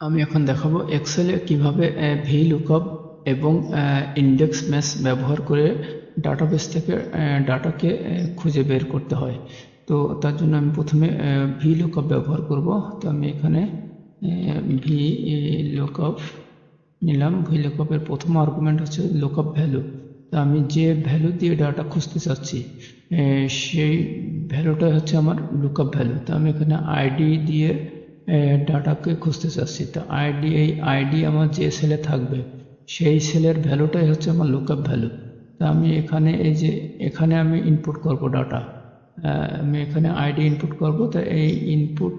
আমি এখন দেখাবো এক্সেলে কিভাবে VLOOKUP এবং ইন্ডেক্স ম্যাচ ব্যবহার করে ডাটাবেস থেকে ডাটাকে খুঁজে বের করতে হয়। তো তার জন্য আমি প্রথমে VLOOKUP ব্যবহার করব। তো আমি এখানে VLOOKUP নিলাম। VLOOKUP এর প্রথম আর্গুমেন্ট হচ্ছে লুকআপ ভ্যালু। তো আমি যে ভ্যালু দিয়ে ডাটা খুঁজতে চাচ্ছি সেই ভ্যালুটা হচ্ছে আমার লুকআপ ভ্যালু। তো আমি এখানে আইডি দিয়ে ডাটাকে খুঁজতে চাচ্ছি। তো এই আইডি আমার যে সেলে থাকবে সেই সেলের ভ্যালুটাই হচ্ছে আমার লুকআপ ভ্যালু। তো আমি এখানে এখানে আমি ইনপুট করব ডাটা। আমি এখানে আইডি ইনপুট করব। তো এই ইনপুট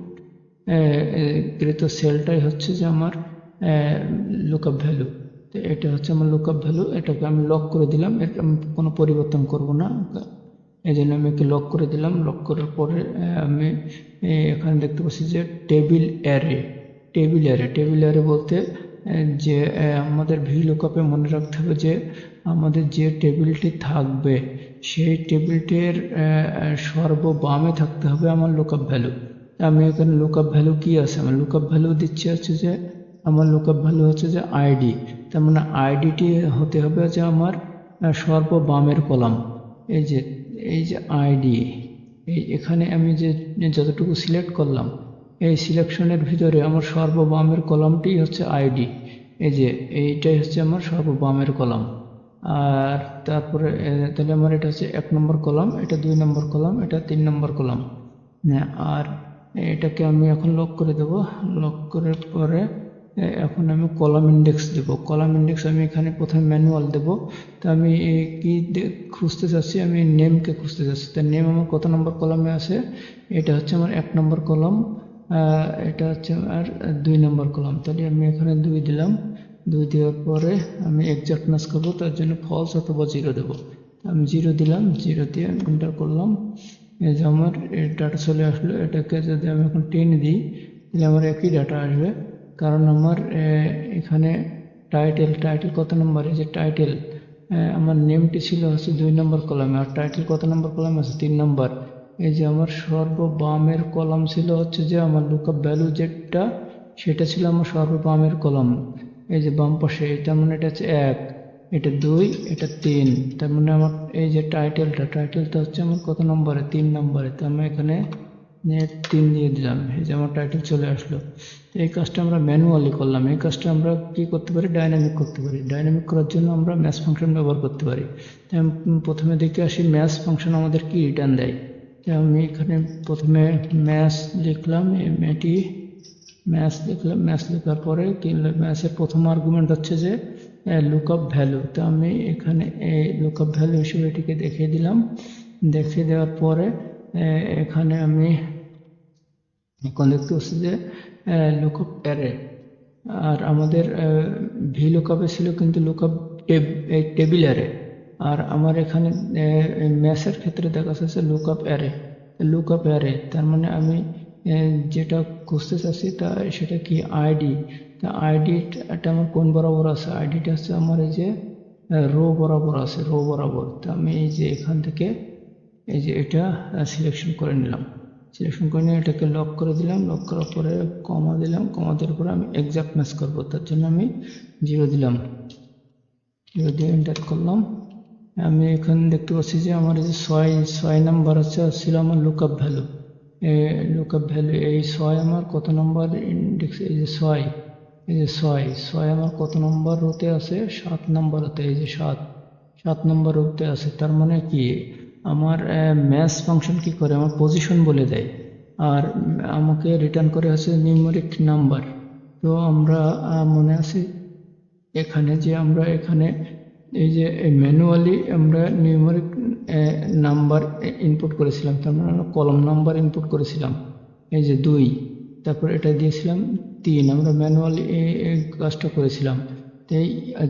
কৃত সেলটাই হচ্ছে যে আমার লুকআপ ভ্যালু। তো এটা হচ্ছে আমার লুকআপ ভ্যালু। এটাকে আমি লক করে দিলাম। এটা আমি কোনো পরিবর্তন করব না, এই জন্য আমি একে লক করে দিলাম। লক করার পরে আমি এখানে দেখতে পাচ্ছি যে টেবিল অ্যারে বলতে যে আমাদের VLOOKUP-এ মনে রাখতে হবে যে আমাদের যে টেবিলটি থাকবে সেই টেবিলটির সর্ববামে থাকতে হবে আমার লুকআপ ভ্যালু। আমি এখানে লুকআপ ভ্যালু কি আছে, আমার লুকআপ ভ্যালু দিচ্ছে হচ্ছে যে আমার লুকআপ ভ্যালু হচ্ছে যে আইডি। তার মানে আইডিটি হতে হবে যে আমার সর্ববামের কলাম। এই যে এই যে আইডি, এখানে আমি যে যতটুকু সিলেক্ট করলাম এই সিলেকশনের ভিতরে আমার সর্ববামের কলামটি হচ্ছে আইডি। এই যে এইটাই হচ্ছে আমার সর্ববামের কলাম। আর তারপরে তাহলে আমার এটা হচ্ছে 1 নম্বর কলাম, এটা 2 নম্বর কলাম, এটা 3 নম্বর কলাম। হ্যাঁ, আর এটাকে আমি এখন লক করে দেব। লক করার পরে এখন আমি কলাম ইন্ডেক্স দেব। কলাম ইন্ডেক্স আমি এখানে প্রথমে ম্যানুয়াল দেব। তো আমি কি খুঁজতে চাচ্ছি, আমি নেমকে খুঁজতে চাচ্ছি। তো নেম আমার কত নম্বর কলামে আছে, এটা হচ্ছে আমার 1 নম্বর কলাম। এটা হচ্ছে আমার 2 নম্বর কলাম। তাহলে আমি এখানে 2 দিলাম। 2 দেওয়ার পরে আমি এক্সাক্ট ম্যাচ করবো, তার জন্য ফলস অথবা 0 দেবো। আমি 0 দিলাম। 0 দিয়ে এন্টার করলাম। এই যে আমার ডাটা চলে আসলো। এটাকে যদি আমি এখন টেনে দিই তাহলে আমার একই ডাটা আসবে, কারণ আমার এখানে টাইটেল কত নম্বর, এই যে টাইটেল আমার নেমটি ছিল হচ্ছে 2 নম্বর কলামে, আর টাইটেল কত নম্বর কলামে আছে, 3 নম্বর। এই যে আমার সর্ববামের কলাম ছিল হচ্ছে যে আমার লুকআপ ভ্যালু যেটা, সেটা ছিল আমার সর্ববামের কলাম। এই যে বাম পাশে, এটা মানে এটা হচ্ছে 1, এটা 2, এটা 3। তার মানে আমার এই যে টাইটেলটা হচ্ছে আমার কত নম্বরে, 3 নম্বরে। তো আমি এখানে 3 দিয়ে দিলাম। এই যে আমার টাইটেল চলে আসলো। তো এই কাজটা আমরা ম্যানুয়ালি করলাম। এই কাজটা আমরা কি করতে পারি, ডাইনামিক করতে পারি। ডাইনামিক করার জন্য আমরা ম্যাথ ফাংশন ব্যবহার করতে পারি। তো আমি প্রথমে দেখে আসি ম্যাথ ফাংশন আমাদের কি রিটার্ন দেয়। তো আমি এখানে প্রথমে ম্যাথ লিখলাম। এটি ম্যাথ লিখলাম। ম্যাথ লেখার পরে কি, ম্যাথের প্রথম আর্গুমেন্ট হচ্ছে যে লুকআপ ভ্যালু। তো আমি এখানে এই লুকআপ ভ্যালু হিসেবে এটিকে দেখিয়ে দিলাম। দেখিয়ে দেওয়ার পরে এখানে আমি এখন দেখতে পাচ্ছি যে লুকআপ অ্যারে। আর আমাদের VLOOKUP-এ ছিল কিন্তু লুকআপ টেবিল অ্যারে। আর আমার এখানে ম্যাথের ক্ষেত্রে দেখা যাচ্ছে লুকআপ অ্যারে। তার মানে আমি যেটা খুঁজতে চাচ্ছি সেটা কি, আইডি। তা আইডিটা আমার কোন বরাবর আছে, আইডিটা হচ্ছে আমার এই যে রো বরাবর আছে, রো বরাবর। তো আমি এই যে এখান থেকে এই যে এটা সিলেকশন করে নিলাম। সিলেকশন করে নিয়ে এটাকে লক করে দিলাম। লক করার পরে কমা দিলাম। কমা দেওয়ার পরে আমি এক্সাক্ট ম্যাচ করবো, তার জন্য আমি 0 দিলাম। 0 দিয়ে এন্টার করলাম। আমি এখানে দেখতে পাচ্ছি যে আমার এই যে 6 নম্বর ছিল আমার লুকআপ ভ্যালু। এই 6 আমার কত নম্বর ইন্ডেক্স, এই যে 6, এই যে 6 আমার কত নম্বর রোতে আছে, 7 নম্বর রোতে। এই যে 7 নম্বর রোতে আছে। তার মানে কি, আমার ম্যাথ ফাংশন কি করে, আমার পজিশন বলে দেয়। আর আমাকে রিটার্ন করে হচ্ছে নিউমেরিক নাম্বার। তো আমরা মনে আছে এখানে যে আমরা এখানে এই যে ম্যানুয়ালি আমরা নিউমেরিক নাম্বার ইনপুট করেছিলাম। তার মানে আমরা কলম নাম্বার ইনপুট করেছিলাম, এই যে 2। তারপর এটা দিয়েছিলাম 3। আমরা ম্যানুয়ালি এই কাজটা করেছিলাম। তো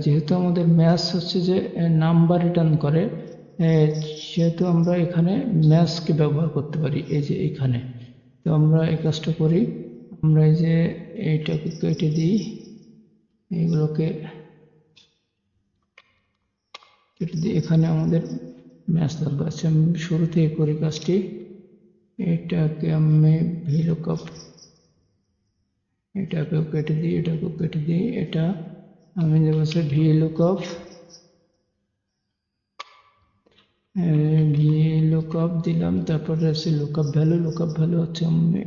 যেহেতু আমাদের ম্যাথস হচ্ছে যে নাম্বার রিটার্ন করে, সেহেতু আমরা এখানে ম্যাথসকে ব্যবহার করতে পারি। এই যে এখানে, তো আমরা এই কাজটা করি। আমরা এই যে এইটাকে কেটে দিই, এইগুলোকে কেটে দিই। এখানে আমাদের ম্যাথ দরকার আছে। আমি শুরুতেই করি কাজটি। এটাকে আমি VLOOKUP, এটাকেও কেটে দিই, এটাকেও কেটে দিই। এটা আমি দেবো হচ্ছে VLOOKUP, VLOOKUP দিলাম। তারপরে আছে লুকআপ ভ্যালু। লুকআপ ভ্যালু হচ্ছে আমি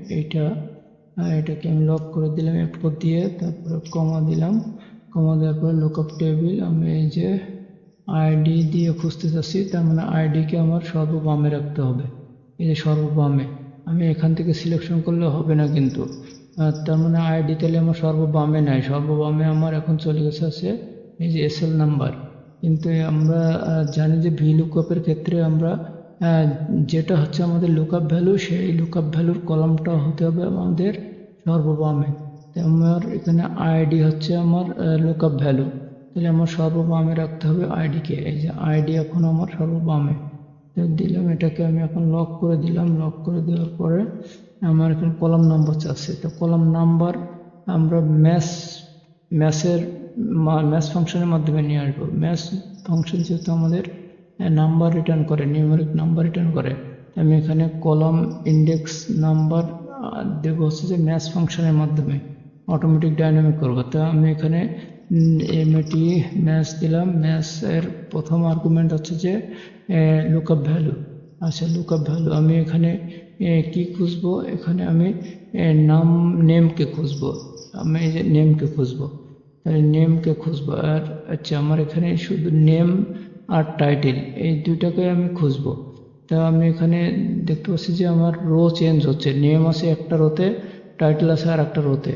এটাকে আমি লক করে দিলাম F4 দিয়ে, তারপরে কমা দিলাম। কমা দেওয়ার পরে লুকআপ টেবিল আমি এই যে আইডি দিয়ে খুঁজতে চাচ্ছি, তার মানে আইডিকে আমার সর্ববামে রাখতে হবে। এই যে সর্ববামে, আমি এখান থেকে সিলেকশন করলে হবে না কিন্তু। তার মানে আইডি তাহলে আমার সর্ববামে নাই, সর্ববামে আমার এখন চলে গেছে আছে এই যে SL নাম্বার। কিন্তু আমরা জানি যে VLOOKUP-এর ক্ষেত্রে আমরা যেটা হচ্ছে আমাদের লুকআপ ভ্যালু, সেই লুকআপ ভ্যালুর কলামটা হতে হবে আমাদের সর্ববামে। আমার এখানে আইডি হচ্ছে আমার লুকআপ ভ্যালু, তাহলে আমার সর্ববামে রাখতে হবে আইডিকে। এই যে আইডি এখন আমার সর্ববামে দিলাম। এটাকে আমি এখন লক করে দিলাম। লক করে দেওয়ার পরে আমার এখানে কলাম নাম্বার চাচ্ছে, তো কলাম নাম্বার আমরা ম্যাথ ফাংশনের মাধ্যমে নিয়ে আসবো। ম্যাথ ফাংশন যেহেতু আমাদের নাম্বার রিটার্ন করে, নিউমেরিক নাম্বার রিটার্ন করে, আমি এখানে কলাম ইন্ডেক্স নাম্বার দেবো হচ্ছে যে ম্যাথ ফাংশনের মাধ্যমে অটোমেটিক ডাইনামিক করবো। তো আমি এখানে এমএটি ম্যাথ দিলাম। ম্যাথের প্রথম আর্গুমেন্ট হচ্ছে যে লুকআপ ভ্যালু। আচ্ছা, লুকআপ ভ্যালু আমি এখানে কি খুঁজবো, এখানে আমি নেমকে খুঁজবো। আমি এই যে নেমকে খুঁজবো, তাহলে নেমকে খুঁজবো। আর আচ্ছা, আমার এখানে শুধু নেম আর টাইটেল এই দুইটাকে আমি খুঁজবো। তা আমি এখানে দেখতে পাচ্ছি যে আমার রো চেঞ্জ হচ্ছে, নেম আছে একটা রোতে, টাইটেল আছে আর একটা রোতে,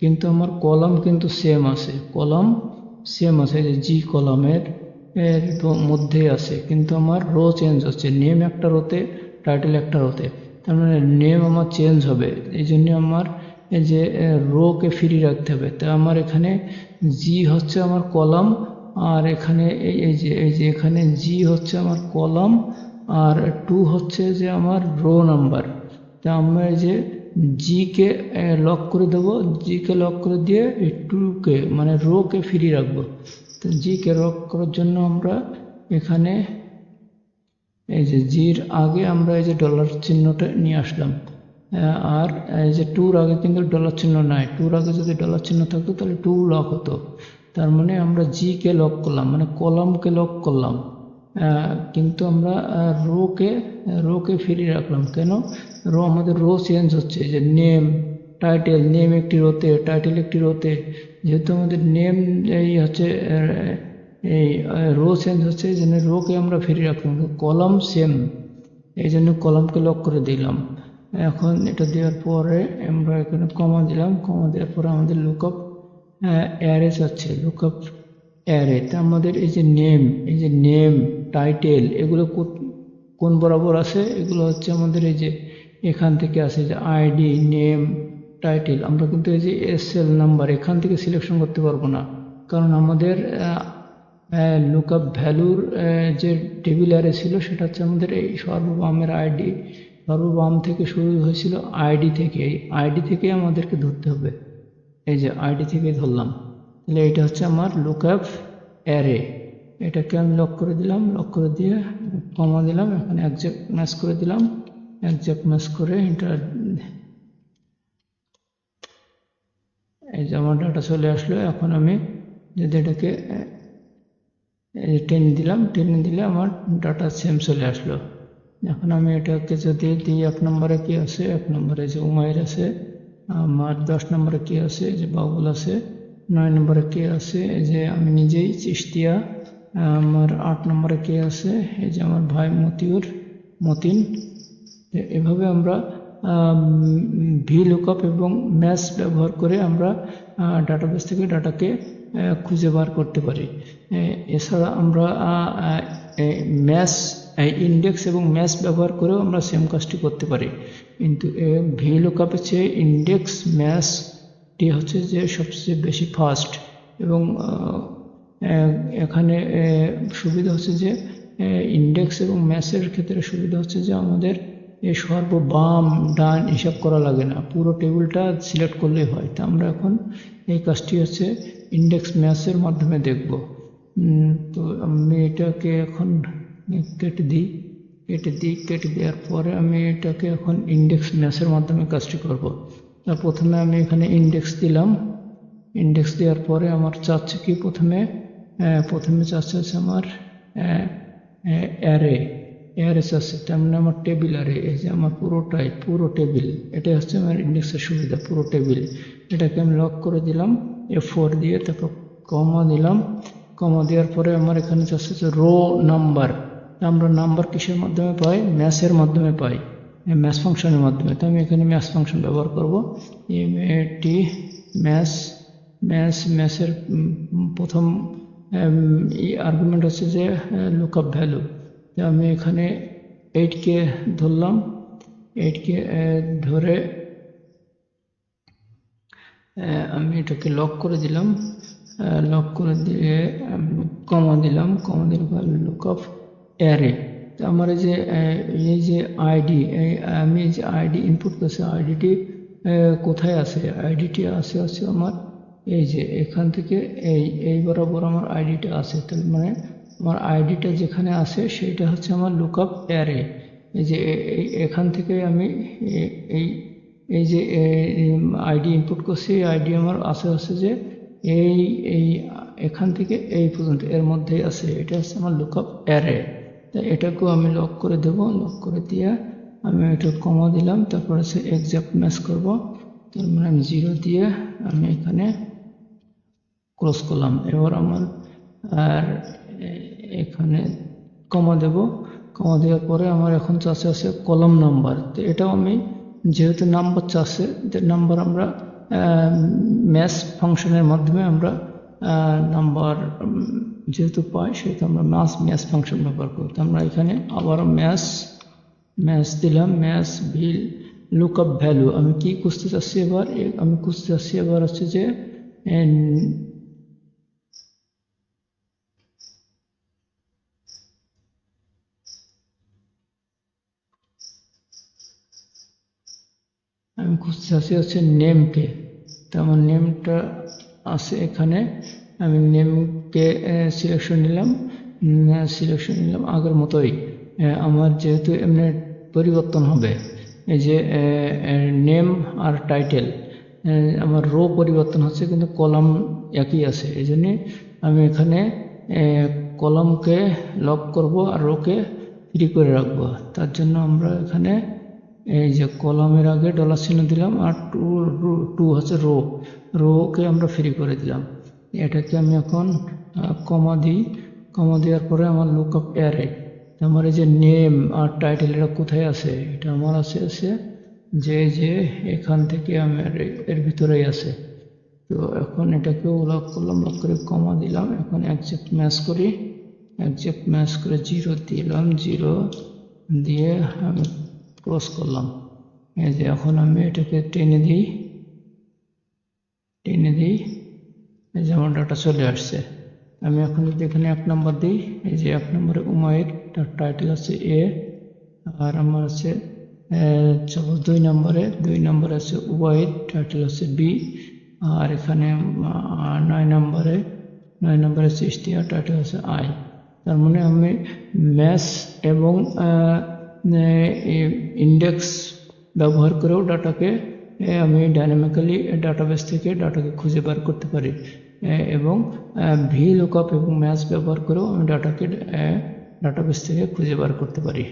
কিন্তু আমার কলাম কিন্তু সেম আছে। কলাম সেম আছে, যে জি কলামের মধ্যে আছে, কিন্তু আমার রো চেঞ্জ হচ্ছে, নেম একটা রোতে, টাইটেল একটা রোতে। তার মানে নেম আমার চেঞ্জ হবে, এই জন্য আমার এই যে রোকে ফ্রি রাখতে হবে। তা আমার এখানে জি হচ্ছে আমার কলাম, আর এখানে এই যে এখানে জি হচ্ছে আমার কলাম, আর 2 হচ্ছে যে আমার রো নাম্বার। তা আমরা এই যে জি কে লক করে দেবো, জি কে লক করে দিয়ে এই 2 কে মানে রো কে ফ্রি রাখবো। তো জি কে লক করার জন্য আমরা এখানে এই যে জির আগে আমরা এই যে ডলার চিহ্নটা নিয়ে আসলাম। আর এই যে 2-র আগে কিন্তু ডলার চিহ্ন নাই, 2-র আগে যদি ডলার চিহ্ন থাকতো তাহলে 2 লক হতো। তার মানে আমরা জি কে লক করলাম, মানে কলামকে লক করলাম, কিন্তু আমরা রোকে ফ্রি রাখলাম। কেন? রো আমাদের রো চেঞ্জ হচ্ছে, যে নেম টাইটেল, নেম একটি রোতে, টাইটেল একটি রোতে, যেহেতু আমাদের নেম এই হচ্ছে এই রো চেঞ্জ হচ্ছে, এই জন্য রোকে আমরা ফ্রি রাখলাম, কলাম সেম, এই জন্য কলামকে লক করে দিলাম। এখন এটা দেওয়ার পরে আমরা এখানে কমা দিলাম। কমা দেওয়ার পরে আমাদের লুকআপ অ্যারে চাচ্ছে, লুকআপ অ্যারে। তা আমাদের এই যে নেম টাইটেল এগুলো কোন বরাবর আছে, এগুলো হচ্ছে আমাদের এই যে এখান থেকে আসে, যে আইডি নেম টাইটেল। আমরা কিন্তু এই যে SL নাম্বার এখান থেকে সিলেকশন করতে পারবো না, কারণ আমাদের লুকআপ ভ্যালুর যে টেবিল অ্যারে ছিল সেটা হচ্ছে আমাদের এই সর্ববামের আইডি, সর্ববাম থেকে শুরু হয়েছিল আইডি থেকে, এই আইডি থেকে আমাদেরকে ধরতে হবে। এই যে আইডি থেকে ধরলাম, তাহলে এটা হচ্ছে আমার লুকআপ অ্যারে। এটাকে আমি লক করে দিলাম, লক করে দিয়ে কমা দিলাম, এখানে একজ্যাক্ট ম্যাচ করে দিলাম। একজ্যাক্ট ম্যাচ করে এটা এই যে আমার ডাটা চলে আসলো। এখন আমি যদি এটাকে টেনে দিলাম, টেনে দিলে আমার ডাটা সেম চলে আসলো। এখন আমি এটাকে যদি দিই 1 নম্বরে কি আছে, 1 নম্বরে যে উমাইর আছে, আমার 10 নম্বরে কি আছে, যে বাবুল আছে, 9 নম্বরে কে আছে, এই যে আমি নিজেই চিশতিয়া, আমার 8 নম্বরে কে আছে, এই যে আমার ভাই মতিন। এভাবে আমরা VLOOKUP এবং ম্যাথ ব্যবহার করে আমরা ডাটাবেস থেকে ডাটাকে খুঁজে বার করতে পারি। এছাড়া আমরা ম্যাথ ইন্ডেক্স এবং ম্যাথ ব্যবহার করেও আমরা সেম কাজটি করতে পারি, কিন্তু VLOOKUP-এর চেয়ে ইন্ডেক্স ম্যাথটি হচ্ছে যে সবচেয়ে বেশি ফাস্ট, এবং এখানে সুবিধা হচ্ছে যে ইন্ডেক্স এবং ম্যাথের ক্ষেত্রে সুবিধা হচ্ছে যে আমাদের এই সর্ববাম ডান হিসাব করা লাগে না, পুরো টেবিলটা সিলেক্ট করলেই হয়। তা আমরা এখন এই কাজটি হচ্ছে ইন্ডেক্স ম্যাথের মাধ্যমে দেখব। তো আমি এটাকে এখন কেটে দিই, কেটে দেওয়ার পরে আমি এটাকে এখন ইন্ডেক্স ম্যাথের মাধ্যমে কাজটি করব। তা প্রথমে আমি এখানে ইন্ডেক্স দিলাম, ইন্ডেক্স দেওয়ার পরে আমার চাচ্ছে কি প্রথমে চাচ্ছে হচ্ছে আমার অ্যারে, অ্যারে চাচ্ছে, তার মানে আমার টেবিল অ্যারে, এই যে আমার পুরো টেবিল, এটাই হচ্ছে আমার ইন্ডেক্সের সুবিধা, পুরো টেবিল। এটাকে আমি লক করে দিলাম F4 দিয়ে, তারপর কমা দিলাম, কমা দেওয়ার পরে আমার এখানে চাচ্ছে যে রো নাম্বার। আমরা নাম্বার কিসের মাধ্যমে পাই? ম্যাথের মাধ্যমে পাই, ম্যাথ ফাংশনের মাধ্যমে। তো আমি এখানে ম্যাথ ফাংশন ব্যবহার করব, MAT ম্যাথের প্রথম আর্গুমেন্ট হচ্ছে যে লুকআপ ভ্যালু। তো আমি এখানে 8কে ধরলাম, 8কে ধরে আমি এটাকে লক করে দিলাম, লক করে দিয়ে কমা দিলাম, কমা দিলে লুকআপ অ্যারে। তো আমার এই যে আইডি, আমি এই যে আইডি ইনপুট করছি, আইডিটি কোথায় আছে? আইডিটি আছে আমার এই যে এখান থেকে এই বরাবর আমার আইডিটা আছে। তার মানে আমার আইডিটা যেখানে আছে সেটা হচ্ছে আমার লুকআপ অ্যারে। এই যে এখান থেকে আমি এই যে আইডি ইনপুট করছি, আইডি আমার আছে যে এই এখান থেকে এই পর্যন্ত এর মধ্যেই আছে, এটা হচ্ছে আমার লুকআপ অ্যারে। তাই এটাকেও আমি লক করে দেব, লক করে দিয়ে আমি এটা কমা দিলাম, তারপর হচ্ছে এক্সাক্ট ম্যাচ করব। তার মানে আমি 0 দিয়ে আমি এখানে ক্লোজ করলাম। এবার আমার আর এখানে কমা দেব, কমা দেওয়ার পরে আমার এখন চাচ্ছে আছে কলাম নাম্বার। তো এটাও আমি যেহেতু নাম্বার চাচ্ছে, নাম্বার আমরা ম্যাথ ফাংশনের মাধ্যমে আমরা নাম্বার যেহেতু পাই, সেহেতু আমরা ম্যাথ ফাংশন ব্যবহার করি। তো আমরা এখানে আবারও ম্যাথ দিলাম, ম্যাথ ভিল লুকআপ ভ্যালু। আমি কি খুঁজতে চাচ্ছি এবার? আমি খুঁজতে চাচ্ছি এবার হচ্ছে যে আমি খুঁজতে চাচ্ছি হচ্ছে নেমকে। তো আমার নেমটা আছে এখানে, আমি নেমকে সিলেকশন নিলাম আগের মতোই। আমার যেহেতু এমনি পরিবর্তন হবে, এই যে নেম আর টাইটেল, আমার রো পরিবর্তন হচ্ছে কিন্তু কলাম একই আছে। এই জন্যে আমি এখানে কলামকে লক করব আর রোকে ফ্রি করে রাখবো। তার জন্য আমরা এখানে এই যে কলামের আগে ডলার চিহ্ন দিলাম, আর টু হচ্ছে রোকে আমরা ফ্রি করে দিলাম। এটাকে আমি এখন কমা দিই, কমা দেওয়ার পরে আমার লুকআপ অ্যারে। আমার এই যে নেম আর টাইটেল এটা কোথায় আছে? এটা আমার আছে যে এখান থেকে আমার এর ভিতরেই আছে। তো এখন এটাকেও লক করলাম, লক করে কমা দিলাম। এখন একজ্যাক্ট ম্যাচ করি, একজ্যাক্ট ম্যাচ করে 0 দিলাম, 0 দিয়ে আমি ক্লোজ করলাম। এই যে এখন আমি এটাকে টেনে দিই, এই যে আমার ডাটা চলে আসছে। আমি এখন যদি এখানে 1 নম্বর দিই, এই যে 1 নম্বরে উমায়ের, তার টাইটেল আছে এ, আর আমার আছে 2 নম্বরে আছে উবাইদ, টাইটেল আছে বি, আর এখানে 9 নম্বরে আছে ইশতিয়াক, টাইটেল আছে আই। তার মানে আমি ম্যাথ এবং ইন্ডেক্স ব্যবহার করেও ডাটাকে আমি ডাইনামিক্যালি ডাটাবেস থেকে ডাটাকে খুঁজে বার করতে পারি, এবং VLOOKUP এবং ম্যাথ ব্যবহার করেও আমি ডাটাকে ডাটাবেস থেকে খুঁজে বার করতে পারি।